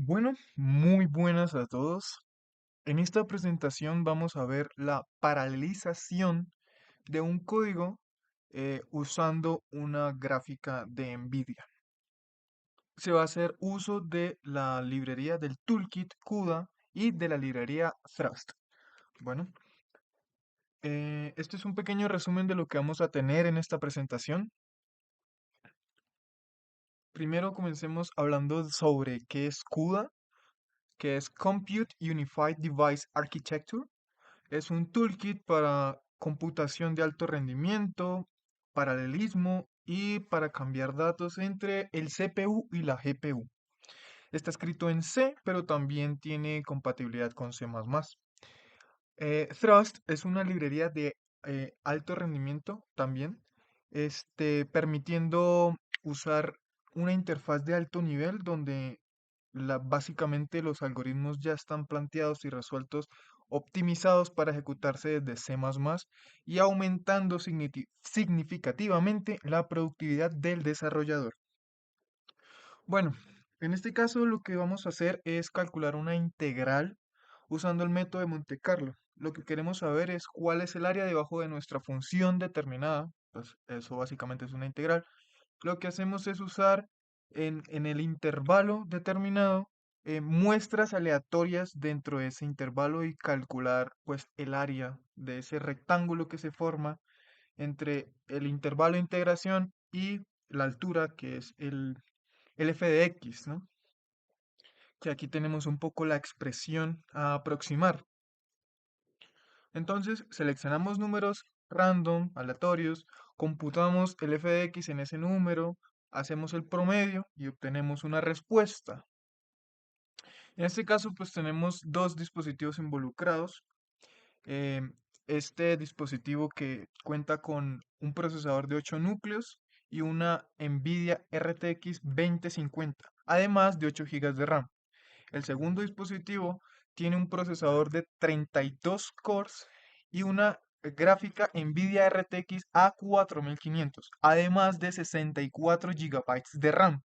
Bueno, muy buenas a todos. En esta presentación vamos a ver la paralelización de un código usando una gráfica de NVIDIA. Se va a hacer uso de la librería del Toolkit CUDA y de la librería Thrust. Bueno, este es un pequeño resumen de lo que vamos a tener en esta presentación. Primero comencemos hablando sobre qué es CUDA, que es Compute Unified Device Architecture. Es un toolkit para computación de alto rendimiento, paralelismo y para cambiar datos entre el CPU y la GPU. Está escrito en C, pero también tiene compatibilidad con C++. Thrust es una librería de alto rendimiento también, permitiendo usar una interfaz de alto nivel donde básicamente los algoritmos ya están planteados y resueltos, optimizados para ejecutarse desde C++ y aumentando significativamente la productividad del desarrollador. Bueno, en este caso lo que vamos a hacer es calcular una integral usando el método de Monte Carlo. Lo que queremos saber es cuál es el área debajo de nuestra función determinada. Pues eso básicamente es una integral. Lo que hacemos es usar en el intervalo determinado muestras aleatorias dentro de ese intervalo y calcular pues el área de ese rectángulo que se forma entre el intervalo de integración y la altura que es el f de x, ¿no? Que aquí tenemos un poco la expresión a aproximar. Entonces seleccionamos números random, aleatorios, computamos el f de x en ese número, hacemos el promedio y obtenemos una respuesta. En este caso, pues tenemos dos dispositivos involucrados. em, este dispositivo que cuenta con un procesador de 8 núcleos y una NVIDIA RTX 2050, además de 8 GB de RAM. El segundo dispositivo tiene un procesador de 32 cores y una gráfica NVIDIA RTX A4500, además de 64 GB de RAM.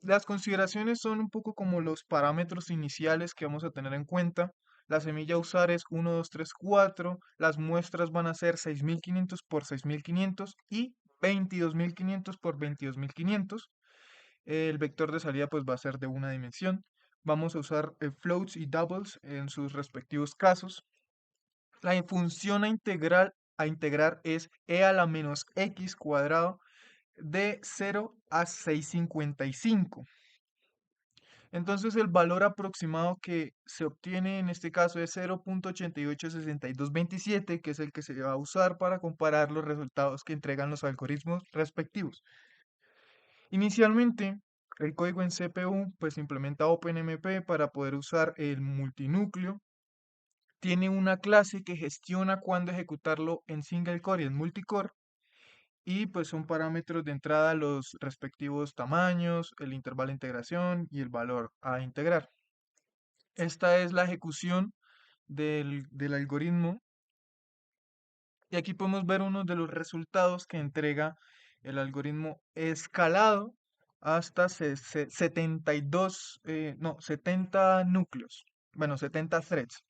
Las consideraciones son un poco como los parámetros iniciales que vamos a tener en cuenta. La semilla a usar es 1, 2, 3, 4. Las muestras van a ser 6500 por 6500 y 22500 por 22500. El vector de salida pues va a ser de una dimensión. Vamos a usar floats y doubles en sus respectivos casos. La función a integrar es e a la menos x cuadrado de 0 a 655. Entonces el valor aproximado que se obtiene en este caso es 0.886227, que es el que se va a usar para comparar los resultados que entregan los algoritmos respectivos. Inicialmente, el código en CPU pues implementa OpenMP para poder usar el multinúcleo. Tiene una clase que gestiona cuándo ejecutarlo en single core y en multicore. Y pues son parámetros de entrada los respectivos tamaños, el intervalo de integración y el valor a integrar. Esta es la ejecución del algoritmo y aquí podemos ver uno de los resultados que entrega el algoritmo escalado hasta 72, no, 70 núcleos, bueno, 70 threads,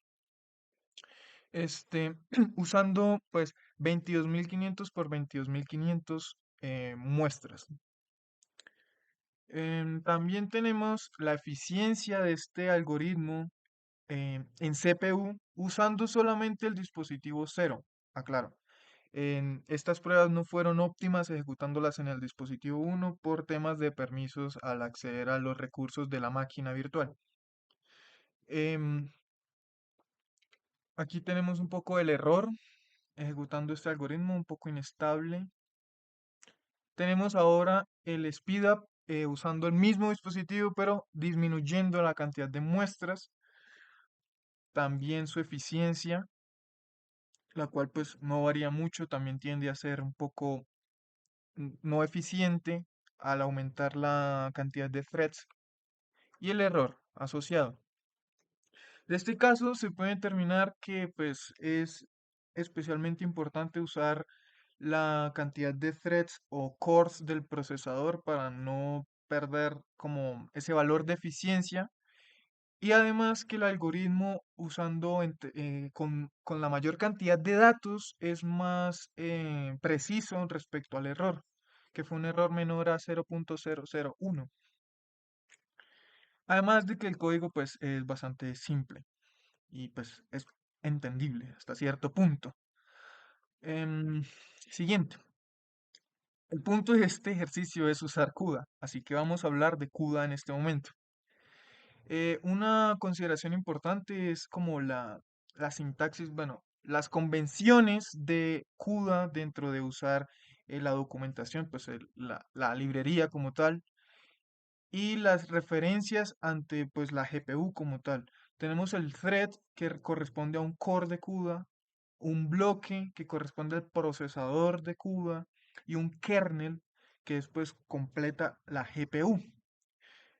usando pues 22500 por 22500 muestras. También tenemos la eficiencia de este algoritmo en CPU usando solamente el dispositivo cero. Aclaro. Estas pruebas no fueron óptimas ejecutándolas en el dispositivo 1 por temas de permisos al acceder a los recursos de la máquina virtual. Em, Aquí tenemos un poco el error ejecutando este algoritmo, un poco inestable. Tenemos ahora el speedup usando el mismo dispositivo, pero disminuyendo la cantidad de muestras, también su eficiencia, la cual pues no varía mucho, también tiende a ser un poco no eficiente al aumentar la cantidad de threads y el error asociado. De este caso se puede determinar que pues es especialmente importante usar la cantidad de threads o cores del procesador para no perder como ese valor de eficiencia y además que el algoritmo usando con la mayor cantidad de datos es más preciso respecto al error, que fue un error menor a 0.001. Además de que el código pues es bastante simple y pues es entendible hasta cierto punto. Em, Siguiente. El punto de este ejercicio es usar CUDA, así que vamos a hablar de CUDA en este momento. Una consideración importante es como la sintaxis, bueno, las convenciones de CUDA dentro de usar la documentación, pues la librería como tal, y las referencias ante pues la GPU como tal. Tenemos el thread que corresponde a un core de CUDA, un bloque que corresponde al procesador de CUDA y un kernel que después completa la GPU.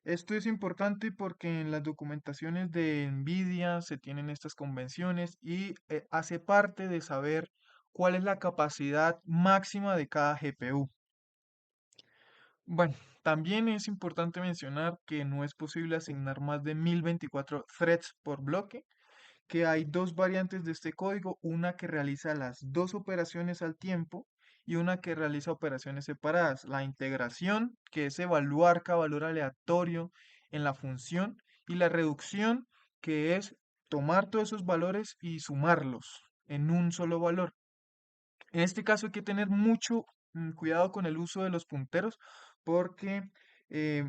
Esto es importante porque en las documentaciones de NVIDIA se tienen estas convenciones y hace parte de saber cuál es la capacidad máxima de cada GPU. Bueno, también es importante mencionar que no es posible asignar más de 1024 threads por bloque, que hay dos variantes de este código, una que realiza las dos operaciones al tiempo y una que realiza operaciones separadas. La integración, que es evaluar cada valor aleatorio en la función, y la reducción, que es tomar todos esos valores y sumarlos en un solo valor. En este caso hay que tener mucho cuidado con el uso de los punteros porque eh,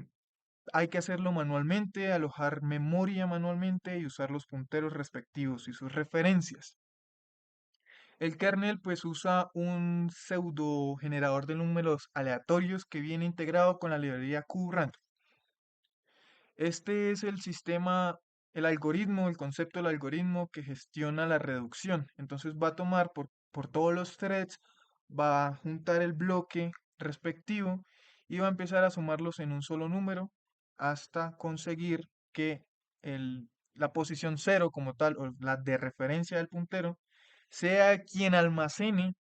hay que hacerlo manualmente, alojar memoria manualmente y usar los punteros respectivos y sus referencias. El kernel pues usa un pseudo generador de números aleatorios que viene integrado con la librería QRandom. Este es el sistema, el algoritmo, el concepto del algoritmo que gestiona la reducción. Entonces va a tomar por todos los threads, va a juntar el bloque respectivo y va a empezar a sumarlos en un solo número hasta conseguir que la posición cero como tal, o la de referencia del puntero, sea quien almacene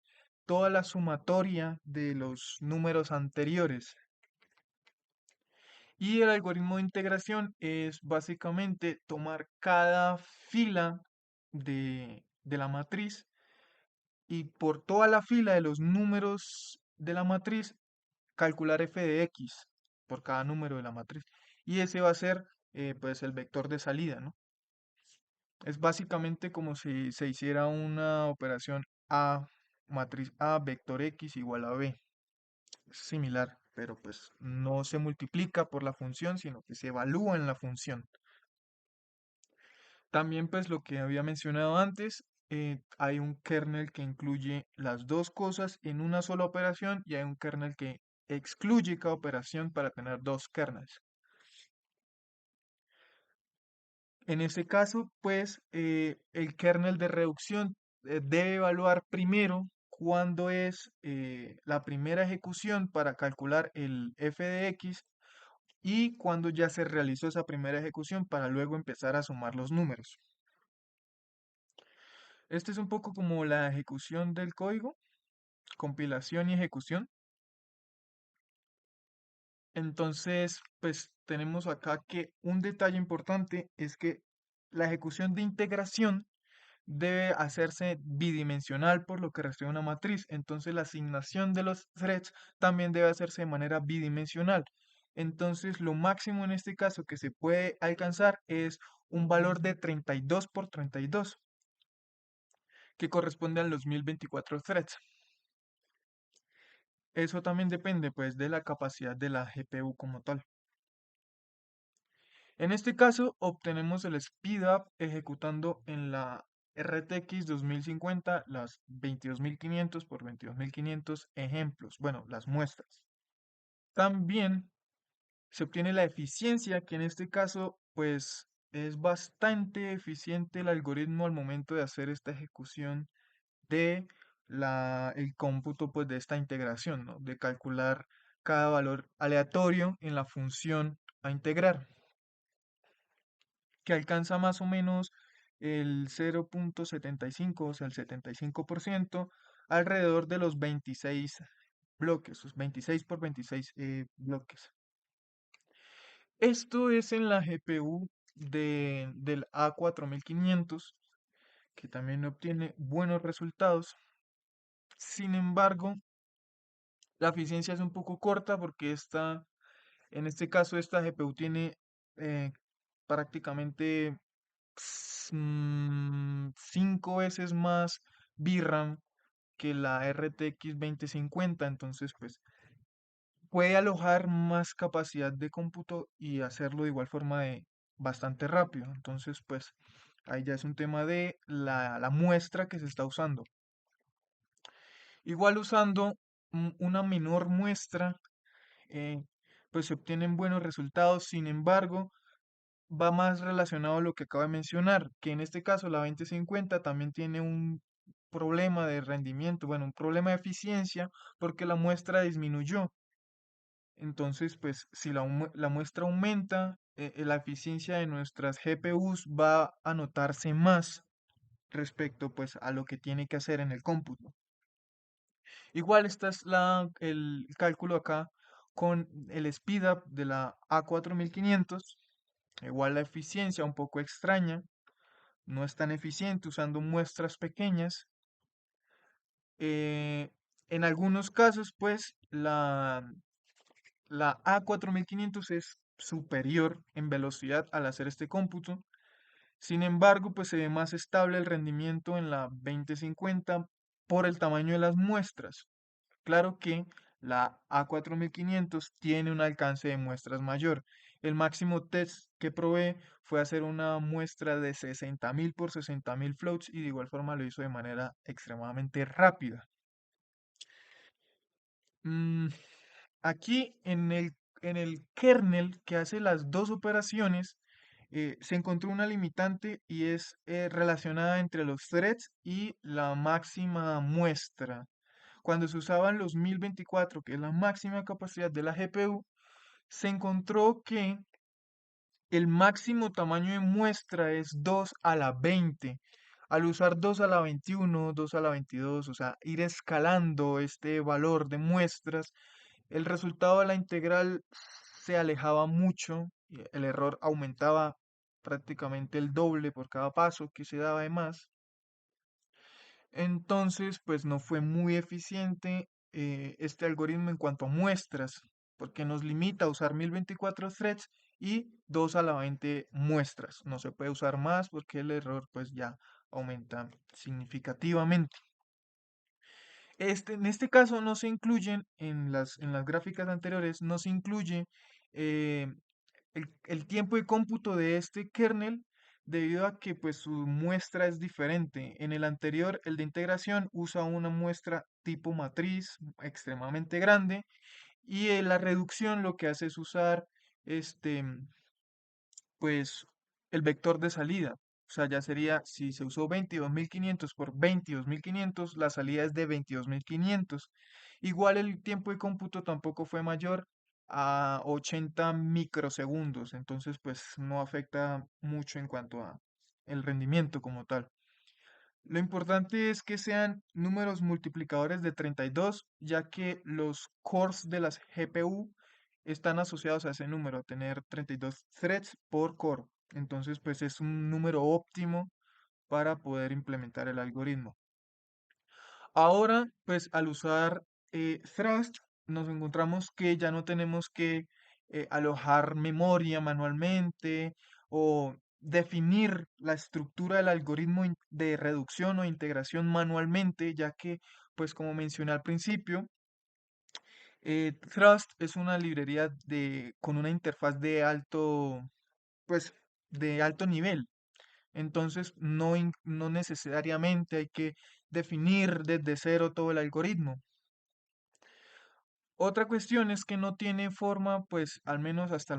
toda la sumatoria de los números anteriores. Y el algoritmo de integración es básicamente tomar cada fila de la matriz y por toda la fila de los números de la matriz calcular f de x por cada número de la matriz. Y ese va a ser pues el vector de salida, ¿no? Es básicamente como si se hiciera una operación A, matriz A, vector x igual a b. Es similar, pero pues no se multiplica por la función, sino que se evalúa en la función. También pues lo que había mencionado antes, hay un kernel que incluye las dos cosas en una sola operación y hay un kernel que excluye cada operación para tener dos kernels. En este caso, pues el kernel de reducción debe evaluar primero cuándo es la primera ejecución para calcular el f de x y cuándo ya se realizó esa primera ejecución para luego empezar a sumar los números. Este es un poco como la ejecución del código, compilación y ejecución. Entonces, pues tenemos acá que un detalle importante es que la ejecución de integración debe hacerse bidimensional por lo que recibe una matriz. Entonces, la asignación de los threads también debe hacerse de manera bidimensional. Entonces, lo máximo en este caso que se puede alcanzar es un valor de 32 por 32, que corresponde a los 1024 threads. Eso también depende pues de la capacidad de la GPU como tal. En este caso obtenemos el speedup ejecutando en la RTX 2050 las 22500 por 22500 ejemplos, bueno, las muestras. También se obtiene la eficiencia, que en este caso pues es bastante eficiente el algoritmo al momento de hacer esta ejecución de el cómputo pues de esta integración, ¿no? De calcular cada valor aleatorio en la función a integrar, que alcanza más o menos el 0.75, o sea, el 75%, alrededor de los 26 bloques, los 26 por 26 bloques. Esto es en la GPU del A4500, que también obtiene buenos resultados. Sin embargo, la eficiencia es un poco corta porque en este caso, esta GPU tiene eh, prácticamente 5 veces más VRAM que la RTX 2050. Entonces, pues puede alojar más capacidad de cómputo y hacerlo de igual forma de bastante rápido. Entonces, pues ahí ya es un tema de la muestra que se está usando. Igual usando una menor muestra, eh, pues se obtienen buenos resultados. Sin embargo, va más relacionado a lo que acabo de mencionar, que en este caso la 2050 también tiene un problema de rendimiento, bueno, un problema de eficiencia porque la muestra disminuyó. Entonces, pues si la muestra aumenta, la eficiencia de nuestras GPUs va a notarse más respecto pues a lo que tiene que hacer en el cómputo. Igual esta es el cálculo acá con el speedup de la A4500. Igual la eficiencia un poco extraña, no es tan eficiente usando muestras pequeñas. Eh, en algunos casos, pues la A4500 es superior en velocidad al hacer este cómputo. Sin embargo, pues se ve más estable el rendimiento en la 2050 por el tamaño de las muestras. Claro que la A4500 tiene un alcance de muestras mayor. El máximo test que probé fue hacer una muestra de 60.000 por 60.000 floats y de igual forma lo hizo de manera extremadamente rápida. Mm, Aquí en el kernel que hace las dos operaciones, se encontró una limitante y es relacionada entre los threads y la máxima muestra. Cuando se usaban los 1024, que es la máxima capacidad de la GPU, se encontró que el máximo tamaño de muestra es 2 a la 20. Al usar 2 a la 21, 2 a la 22, o sea, ir escalando este valor de muestras, el resultado de la integral se alejaba mucho, y el error aumentaba prácticamente el doble por cada paso que se daba de más. Entonces, pues no fue muy eficiente este algoritmo en cuanto a muestras, porque nos limita a usar 1024 threads y 2 a la 20 muestras. No se puede usar más porque el error pues ya aumenta significativamente. En este caso no se incluyen en las gráficas anteriores, no se incluye eh, el tiempo de cómputo de este kernel debido a que pues su muestra es diferente. En el anterior, el de integración usa una muestra tipo matriz extremadamente grande y la reducción lo que hace es usar este pues el vector de salida. O sea, ya sería, si se usó 22.500 por 22.500, la salida es de 22.500. Igual el tiempo de cómputo tampoco fue mayor a 80 microsegundos, entonces pues no afecta mucho en cuanto a el rendimiento como tal. Lo importante es que sean números multiplicadores de 32, ya que los cores de las GPU están asociados a ese número, a tener 32 threads por core. Entonces, pues es un número óptimo para poder implementar el algoritmo. Ahora, pues al usar Thrust, nos encontramos que ya no tenemos que alojar memoria manualmente o definir la estructura del algoritmo de reducción o integración manualmente, ya que, pues como mencioné al principio, Thrust es una librería con una interfaz pues, de alto nivel. Entonces, no necesariamente hay que definir desde cero todo el algoritmo. Otra cuestión es que no tiene forma, pues al menos hasta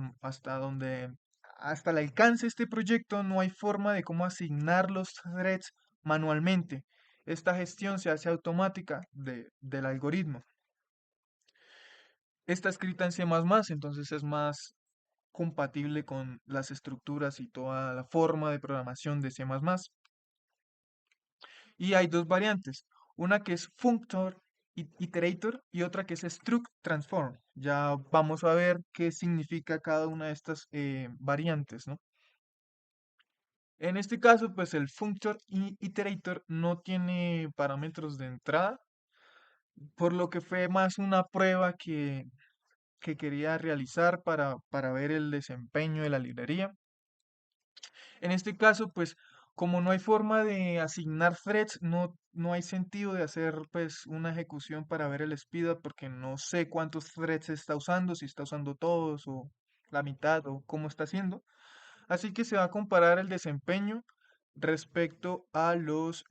el alcance de este proyecto, no hay forma de cómo asignar los threads manualmente. Esta gestión se hace automática del algoritmo. Está escrita en C++, entonces es más compatible con las estructuras y toda la forma de programación de C++. Y hay dos variantes, una que es functor Iterator y otra que es Struct Transform. Ya vamos a ver qué significa cada una de estas variantes, ¿no? En este caso, pues el functor iterator no tiene parámetros de entrada, por lo que fue más una prueba que quería realizar para ver el desempeño de la librería. En este caso, pues como no hay forma de asignar threads, no hay sentido de hacer pues una ejecución para ver el speedup porque no sé cuántos threads está usando, si está usando todos o la mitad o cómo está haciendo. Así que se va a comparar el desempeño respecto a los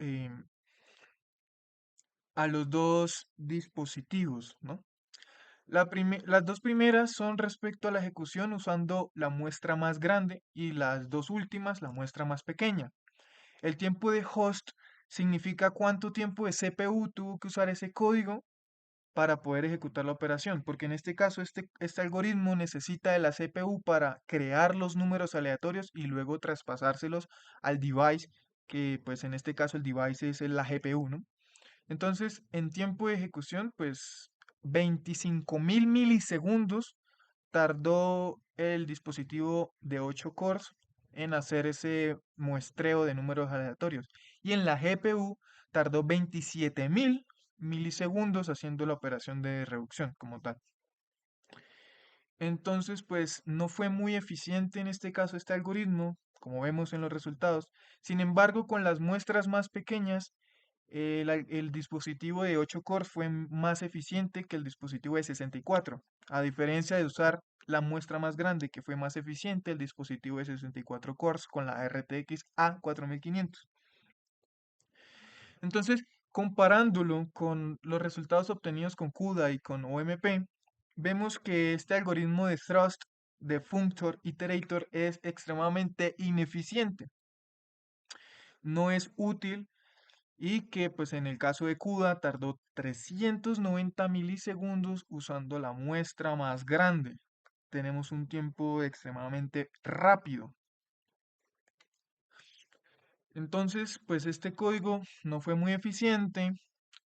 dos dispositivos, ¿no? Las dos primeras son respecto a la ejecución usando la muestra más grande y las dos últimas la muestra más pequeña. El tiempo de host significa cuánto tiempo de CPU tuvo que usar ese código para poder ejecutar la operación, porque en este caso este algoritmo necesita de la CPU para crear los números aleatorios y luego traspasárselos al device, que pues en este caso el device es la GPU, ¿no? Entonces, en tiempo de ejecución, pues 25.000 milisegundos tardó el dispositivo de 8 cores en hacer ese muestreo de números aleatorios. Y en la GPU tardó 27.000 milisegundos haciendo la operación de reducción como tal. Entonces, pues no fue muy eficiente en este caso este algoritmo, como vemos en los resultados. Sin embargo, con las muestras más pequeñas, el dispositivo de 8 cores fue más eficiente que el dispositivo de 64. A diferencia de usar la muestra más grande, que fue más eficiente, el dispositivo de 64 cores con la RTX A4500. Entonces, comparándolo con los resultados obtenidos con CUDA y con OMP, vemos que este algoritmo de thrust de functor iterator es extremadamente ineficiente. No es útil y que pues en el caso de CUDA tardó 390 milisegundos usando la muestra más grande. Tenemos un tiempo extremadamente rápido. Entonces, pues este código no fue muy eficiente.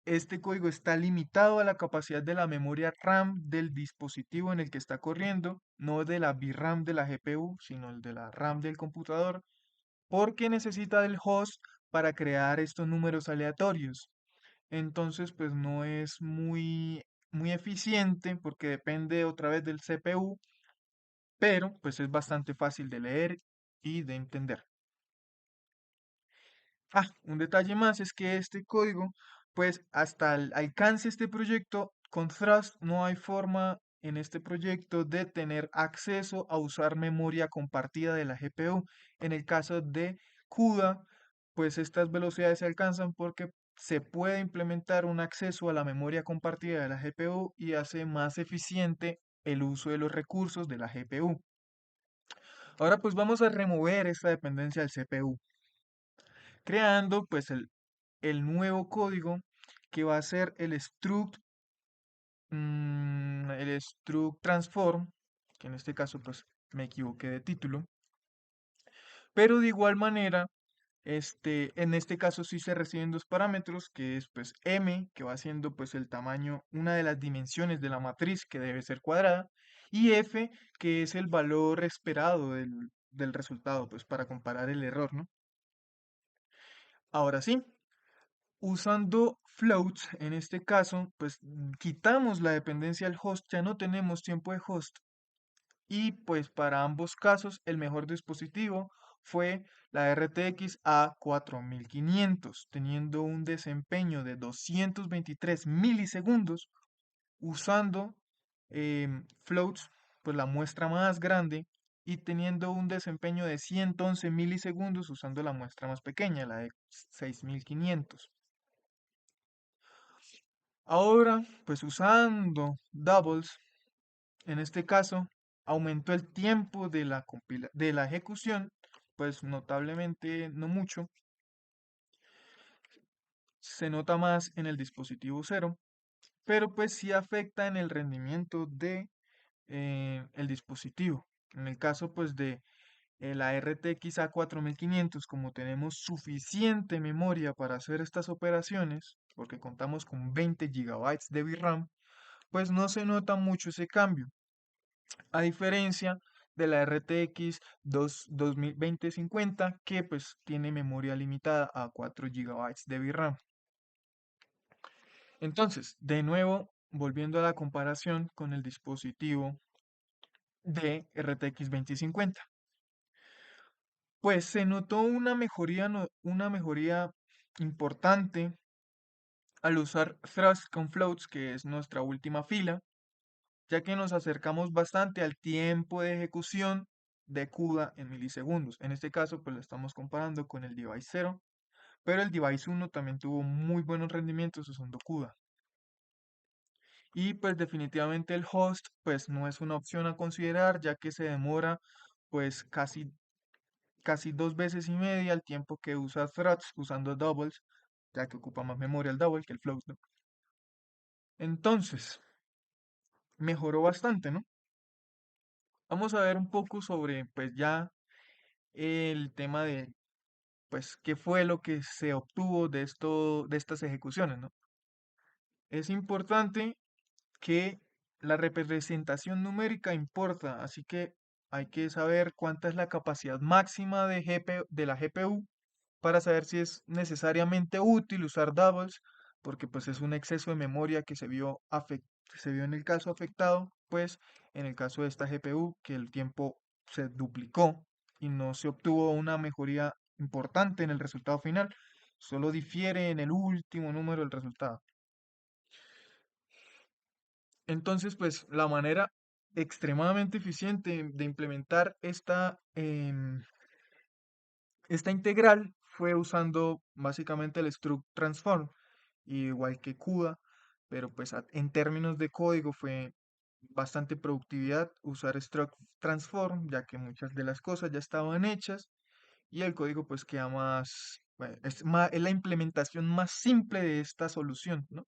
Este código está limitado a la capacidad de la memoria RAM del dispositivo en el que está corriendo, no de la VRAM de la GPU, sino el de la RAM del computador, porque necesita del host para crear estos números aleatorios. Entonces, pues no es muy eficiente porque depende otra vez del CPU, pero pues es bastante fácil de leer y de entender. Un detalle más es que este código, pues hasta el alcance de este proyecto, con Thrust no hay forma en este proyecto de tener acceso a usar memoria compartida de la GPU. En el caso de CUDA, pues estas velocidades se alcanzan porque se puede implementar un acceso a la memoria compartida de la GPU y hace más eficiente el uso de los recursos de la GPU. Ahora pues vamos a remover esta dependencia del CPU creando pues el nuevo código que va a ser el struct transform, que en este caso pues me equivoqué de título, pero de igual manera, en este caso sí se reciben dos parámetros, que es pues m, que va siendo pues el tamaño, una de las dimensiones de la matriz que debe ser cuadrada, y f, que es el valor esperado del resultado, pues para comparar el error, ¿no? Ahora sí, usando floats, en este caso, pues quitamos la dependencia del host, ya no tenemos tiempo de host. Y pues para ambos casos, el mejor dispositivo fue la RTX A4500, teniendo un desempeño de 223 milisegundos usando floats, pues la muestra más grande, y teniendo un desempeño de 111 milisegundos usando la muestra más pequeña, la de 6500. Ahora, pues usando doubles, en este caso, aumentó el tiempo de de la ejecución, pues notablemente no mucho, se nota más en el dispositivo cero, pero pues sí afecta en el rendimiento de el dispositivo. En el caso pues de la RTX A4500, como tenemos suficiente memoria para hacer estas operaciones, porque contamos con 20 gigabytes de VRAM, pues no se nota mucho ese cambio, a diferencia de la RTX 2050 que pues tiene memoria limitada a 4 gigabytes de VRAM. Entonces, de nuevo, volviendo a la comparación con el dispositivo de RTX 2050, pues se notó una mejoría, una mejoría importante al usar thrust con floats, que es nuestra última fila, ya que nos acercamos bastante al tiempo de ejecución de CUDA en milisegundos. En este caso, pues lo estamos comparando con el device 0, pero el device 1 también tuvo muy buenos rendimientos usando CUDA. Y pues definitivamente el host pues no es una opción a considerar, ya que se demora pues casi 2 veces y media el tiempo que usa threads usando doubles, ya que ocupa más memoria el double que el float, ¿no? Entonces, mejoró bastante, ¿no? Vamos a ver un poco sobre pues ya el tema de pues qué fue lo que se obtuvo de esto, de estas ejecuciones, ¿no? Es importante que la representación numérica importa, así que hay que saber cuánta es la capacidad máxima de la GPU para saber si es necesariamente útil usar doubles, porque pues es un exceso de memoria que se vio en el caso afectado, pues en el caso de esta GPU, que el tiempo se duplicó y no se obtuvo una mejoría importante en el resultado final, solo difiere en el último número del resultado. Entonces, pues la manera extremadamente eficiente de implementar esta integral fue usando básicamente el struct transform, igual que CUDA, pero pues en términos de código fue bastante productividad usar struct transform, ya que muchas de las cosas ya estaban hechas y el código pues queda más, bueno, es la implementación más simple de esta solución, ¿no?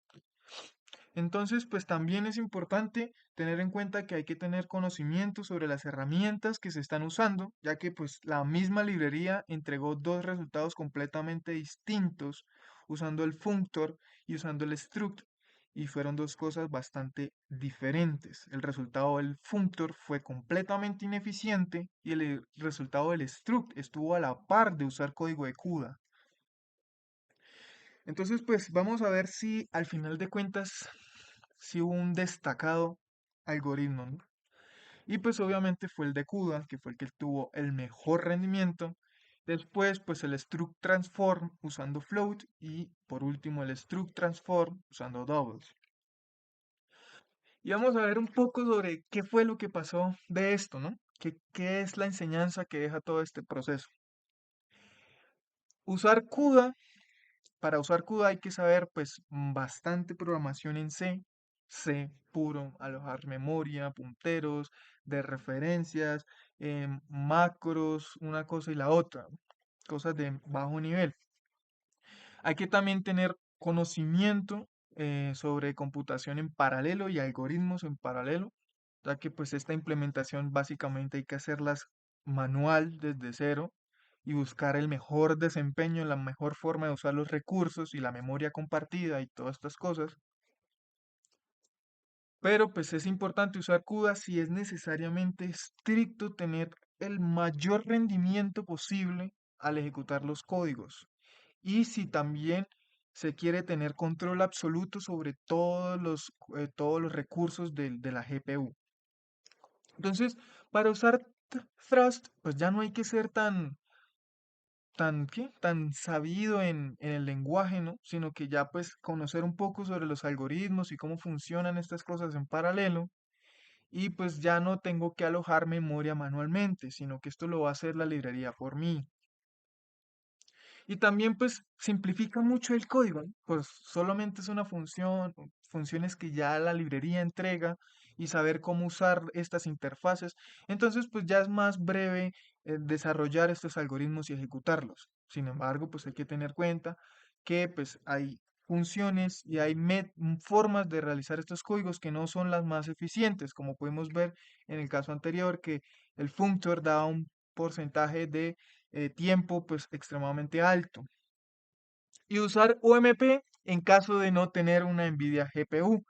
Entonces, pues también es importante tener en cuenta que hay que tener conocimiento sobre las herramientas que se están usando, ya que pues la misma librería entregó dos resultados completamente distintos usando el functor y usando el struct, y fueron dos cosas bastante diferentes. El resultado del functor fue completamente ineficiente y el resultado del struct estuvo a la par de usar código de CUDA. Entonces, pues vamos a ver si al final de cuentas, si hubo un destacado algoritmo, ¿no? Y pues obviamente fue el de CUDA, que fue el que tuvo el mejor rendimiento. Después, pues el struct transform usando float y por último el struct transform usando doubles. Y vamos a ver un poco sobre qué fue lo que pasó de esto, ¿no? ¿Qué es la enseñanza que deja todo este proceso? Usar CUDA Para usar CUDA hay que saber pues bastante programación en C, C puro, alojar memoria, punteros, de referencias, macros, una cosa y la otra, cosas de bajo nivel. Hay que también tener conocimiento sobre computación en paralelo y algoritmos en paralelo, ya que pues esta implementación básicamente hay que hacerlas manual desde cero y buscar el mejor desempeño, la mejor forma de usar los recursos y la memoria compartida y todas estas cosas. Pero pues es importante usar CUDA si es necesariamente estricto tener el mayor rendimiento posible al ejecutar los códigos. Y si también se quiere tener control absoluto sobre todos los recursos de la GPU. Entonces, para usar Thrust, pues ya no hay que ser tan sabido en el lenguaje, ¿no? Sino que ya pues conocer un poco sobre los algoritmos y cómo funcionan estas cosas en paralelo. Y pues ya no tengo que alojar memoria manualmente, sino que esto lo va a hacer la librería por mí. Y también pues simplifica mucho el código, ¿no? Pues solamente es una función, funciones que ya la librería entrega y saber cómo usar estas interfaces. Entonces pues ya es más breve desarrollar estos algoritmos y ejecutarlos. Sin embargo, pues hay que tener cuenta que pues hay funciones y hay formas de realizar estos códigos que no son las más eficientes, como podemos ver en el caso anterior, que el functor da un porcentaje de tiempo pues extremadamente alto. Y usar OMP en caso de no tener una NVIDIA GPU,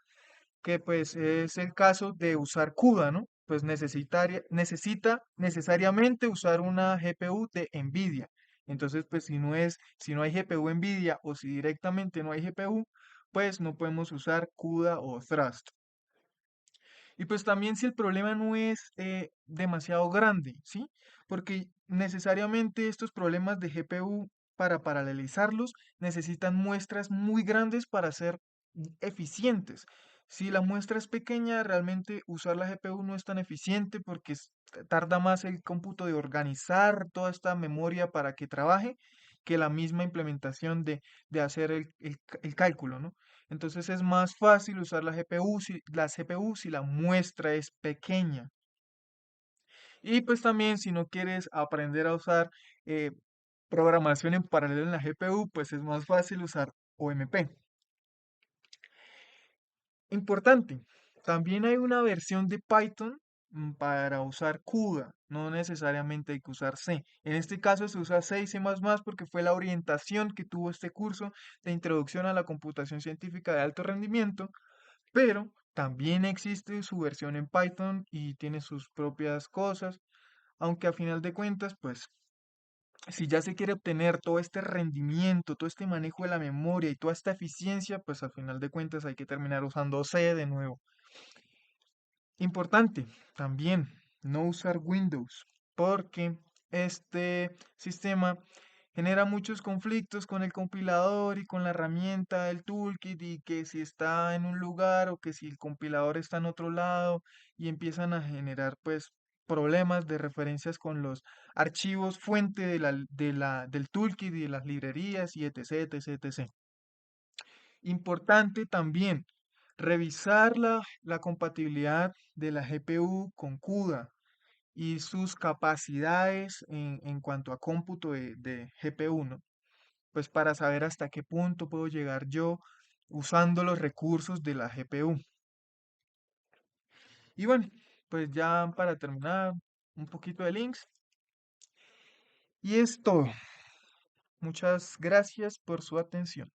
que pues es el caso de usar CUDA, ¿no? Pues necesita necesariamente usar una GPU de NVIDIA. Entonces, pues si no hay GPU NVIDIA o si directamente no hay GPU, pues no podemos usar CUDA o Thrust. Y pues también si el problema no es demasiado grande, ¿sí? Porque necesariamente estos problemas de GPU, para paralelizarlos, necesitan muestras muy grandes para ser eficientes. Si la muestra es pequeña, realmente usar la GPU no es tan eficiente porque tarda más el cómputo de organizar toda esta memoria para que trabaje que la misma implementación de hacer el cálculo, ¿no? Entonces es más fácil usar la CPU si la muestra es pequeña. Y pues también si no quieres aprender a usar eh, programación en paralelo en la GPU, pues es más fácil usar OMP. Importante, también hay una versión de Python para usar CUDA, no necesariamente hay que usar C. En este caso se usa C y C++ porque fue la orientación que tuvo este curso de introducción a la computación científica de alto rendimiento, pero también existe su versión en Python y tiene sus propias cosas, aunque a final de cuentas, pues si ya se quiere obtener todo este rendimiento, todo este manejo de la memoria y toda esta eficiencia, pues a final de cuentas hay que terminar usando C de nuevo. Importante también no usar Windows, porque este sistema genera muchos conflictos con el compilador y con la herramienta del toolkit, y que si está en un lugar o que si el compilador está en otro lado, y empiezan a generar pues problemas de referencias con los archivos fuente del toolkit y de las librerías y etc, etc, etc. Importante también revisar la compatibilidad de la GPU con CUDA y sus capacidades en cuanto a cómputo de GPU, ¿no? Pues para saber hasta qué punto puedo llegar yo usando los recursos de la GPU. Y bueno, pues ya para terminar, un poquito de links. Y es todo. Muchas gracias por su atención.